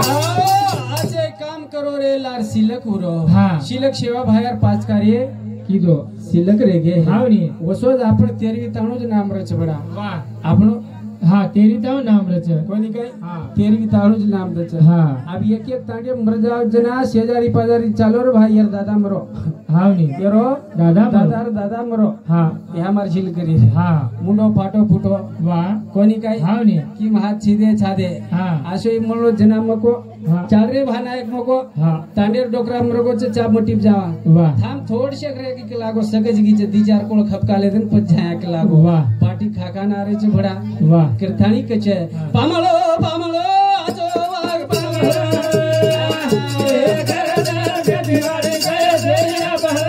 आज एक काम करो रे लार सिलक उरो हाँ सिलक सेवा भायर पाच कार्य कीधो सिलक रे गे हाव नी वसोज आपण तेरवी ताणो ज नाम रच बडा वाह આપણો हाँ तेरी तो नाम रच कोणी काय हाँ तेरवी ताणो ज नाम रच हाँ अब एक एक तांडे मरजा जना शेजारी पाजारी चालो रे भाई यार दादा मरो हाव नी यारो दादा दादा दादा मरो हाँ या मार झील करी हाँ मुंडो फाटो फुटो वाह कोणी काय हाव नी की हात छीदे छादे हाँ आशो म्हणलो जना मको हाँ चालरे भाना एक मको हाँ तांडेर डोकरा मरगो चा मोटीप जावा वाह थाम थोडशे रे की लागो सगज गीचे दी चार कोळ खपका लेदन पच जाया के लागो वाह पाटी खाका नारे च भडा वाह कीर्तनी कचे हाँ। पामळो पामळो आजो वाग पामळो ए करदा गदिवाडे गय देया बह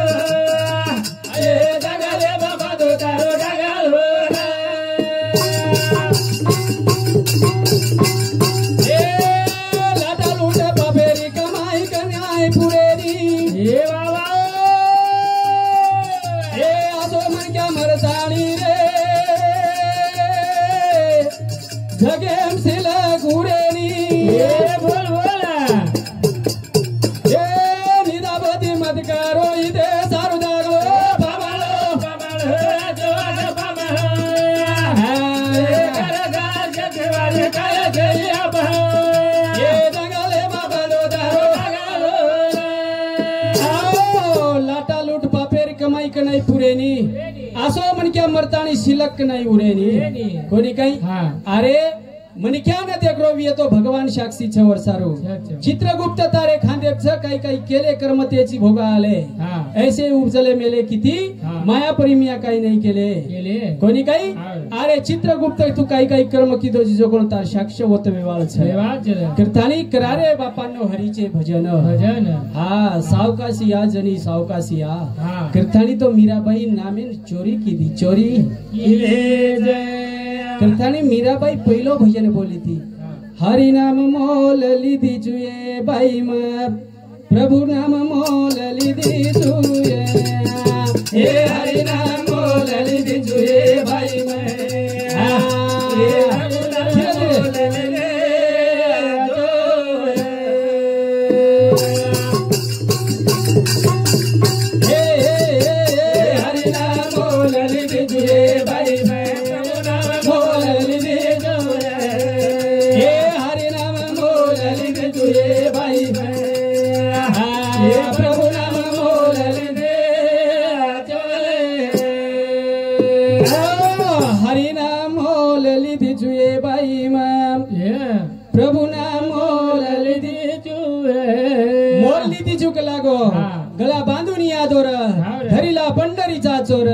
ए दगाले बाबा दो तारो दगालो ए लाटा लूट बाबेरी कमाई कन्याई पुरेरी ए बाबा ए आजो मन क्या मरसाणी रे जगेम सिला गुरेनी ए बोल बोला ए निदाबती मत करो इदे सारू दागलो बाबालो बाबालो जो बाबालो ए करगा जगवाले काय जया बह ए दगाले बाबालो दारो दगालो आओ लाटा लूट पापेर कमाई कनाई पुरेनी आसो मन क्या मरतानी सिलक नाही उरेनी कोणी काही हाँ अरे મને ક્યાં ન દેખરો વી તો ભગવાન સાક્ષી છે વરસારો चित्रगुप्त तारे खांदेप छ काही काही केले कर्म त्याची भोगा आले हाँ ऐसे उपजले मेले किती हाँ। माया परिमिया काही नाही केले केले कोणी काही हाँ। अरे चित्रगुप्त तू काही काही कर्म किदो जो कोण तार साक्ष होत वेवाळ छ देवाच कीर्तनी करारे बापांनो हरीचे भजन भजन हा सावकाशिया जनी सावकाशिया हाँ कीर्तनी तो मीराबाई नामे चोरी कीधी चोरी किले जय कीर्तनी मीराबाई पहिलो भजन बोली थी हरि नाम मोल लीधी जुए बाई म प्रभु नाम मोल लीधी जुए हे हरि नाम मोल लीधी जुए बाई म हे प्रभु नाम मोल लीधी जुए हे हरि नाम मोल लीधी जुए बाई म प्रभु नाम मोल लीधी चूक लागो गळा बांधून या दोर धरीला पंढरीचा चोर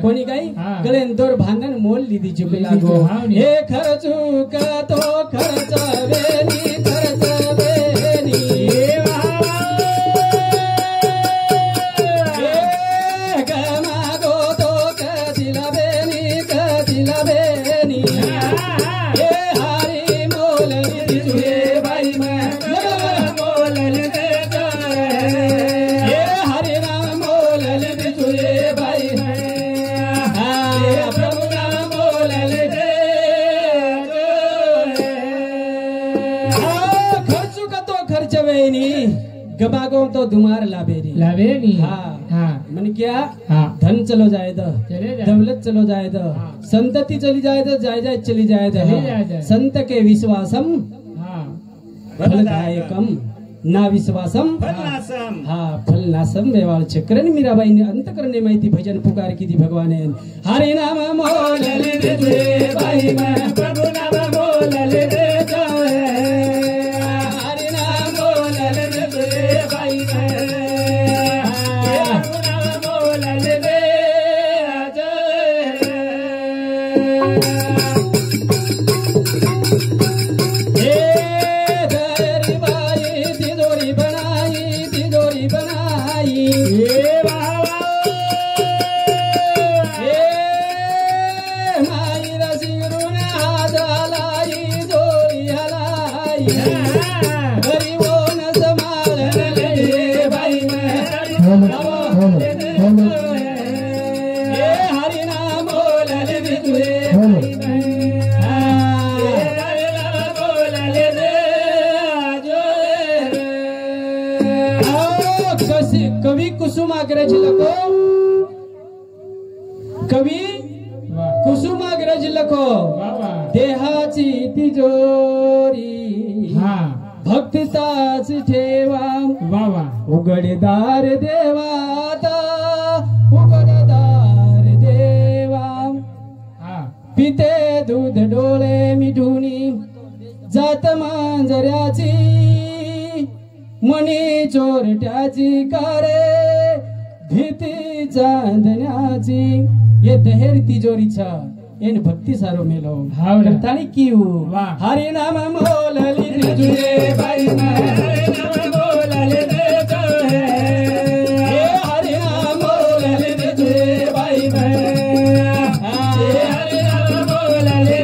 कोणी काही गळेन दोर बांधन मोल लीधी चूक लागो हे खर चूक तो खर्च वेनी खर्च वेनी गमागो तो कदिला बेनी कदिला बेनी गबागो तो दुमार लाभेरी लावेनी हाँ हाँ मन क्या हाँ धन चलो जाए तो चले जाए दौलत चलो जाए तो हाँ। संतति चली जाए तो जाए जाए चली जाए तो चली जाए। संत के विश्वासम हाँ फलदायकम ना विश्वासम फलनासम हाँ फलनासम वेवाळ चक्रन मीराबाई ने अंत करने माहिती भजन पुकार की थी भगवान ने हरि नाम मोल लीधे जुए बाई मैं प्रभु नाम मोल लीधे जुए हरि नाम मोल लीधे जुए बाई मैं प्रभु नाम मोल लीधे कुसुमाग्रज लखो कवी वाह कुसुमाग्रज लखो वाह वाह देहाची तिजोरी हा भक्तीचाच ठेवा वाह वाह उघडदार देवाता उघडदार देवा हा पिते दूध डोळे मिठुनी जात मांजऱ्याची मणी चोरट्याची कारे भीती चांदण्याची ये दहेर तिजोरीचा एन भक्ती सारो मेलो हाव ना. करतानी किऊ वाह. हरि नाम मोलली तुझे बाई हरि नाम मोलली तुझे हरि नाम मोलली तुझे बाई हरि नाम मोलली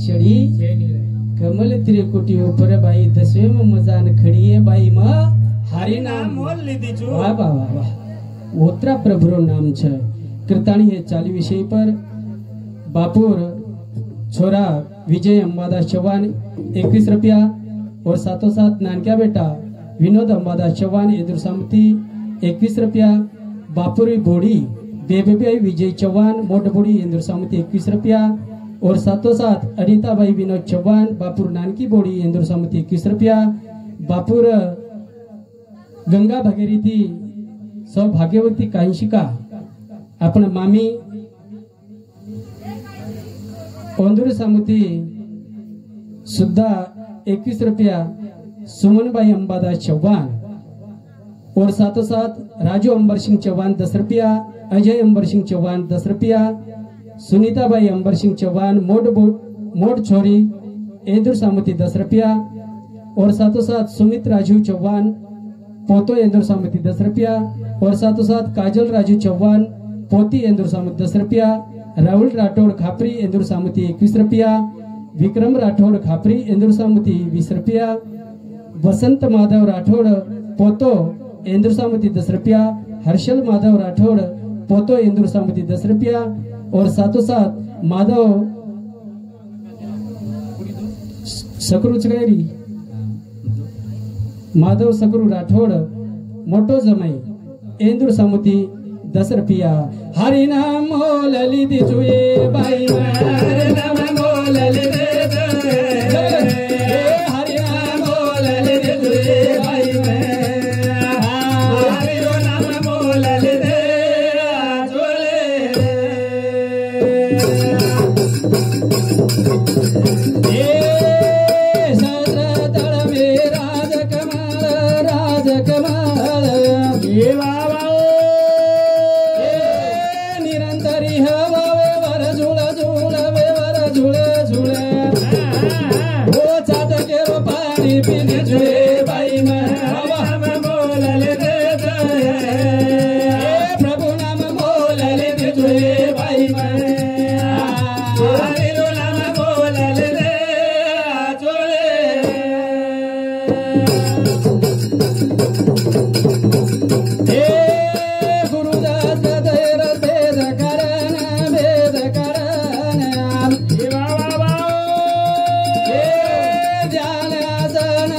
चढ़ी कमल त्रिकुटी ऊपर बाई दसवे में मजान खड़िए बाई म हरि नाम मोल लीधी छू वाह वाह वाह वाह ओत्रा प्रभुरो नाम छ कृताणी है चाली विषय पर बापुर छोरा विजय अंबादास चौहान 21 रुपया और साथों साथ नानक्या बेटा विनोद अंबादास चौहान एदुर सामती 21 रुपया बापुरी बोड़ी बेबेबाई विजय चौहान मोट बोड़ी इंदुर सामती 21 रुपया और साथों साथ अनिताबाई विनोद चौहान बापुर नानकी बोड़ी इंदुर सामती 21 रुपया बापुर गंगा भागीरथी सौभाग्यवती कांशिका आपण मामी ओंदूर सामुती सुद्धा 21 रुपया सुमनबाई अंबादास चौहान और साथों साथ राजू अंबर सिंह चौहान 10 रुपया अजय अंबर सिंह चौहान 10 रुपया सुनीताबाई अंबर सिंह चौहान मोट छोरी इंदुर सामुती 10 रुपया और साथों साथ सुमित राजू चौहान पोतो इंदुर सामुती 10 रुपया और साथों साथ काजल राजू चौहान पोती इंदुर सामुती 10 रुपया राहुल राठौड़ खापरी इंदुर सामुती 21 रुपया विक्रम राठौड़ खापरी इंदुर सामुती 20 रुपया वसंत माधव राठौड़ पोतो इंदुर सामुती 10 रुपया हर्षल माधव राठौड़ पोतो इंदुर सामुती 10 रुपया और साथों साथ माधव सकरू चगैरी माधव सकरू राठौड़ मोटो जमाई इंदुर सामुती 10 रुपया हरि नाम मोल लीधी चुए बाई हरि नाम मोल लीधी हरि नाम मोल लीधी चुए बाई हरि नाम मोल लीधी निरंतरी हवा वर झुला झुला वर झुले झुले वो चाट के वो पानी पीने झुले बाई में बोलले दे प्रभु नाम बोलले दे झुले बाई में नाम बोलले दे झुले ध्यान आसन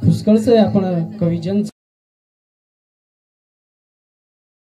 पुष्कळ से आपण कविजन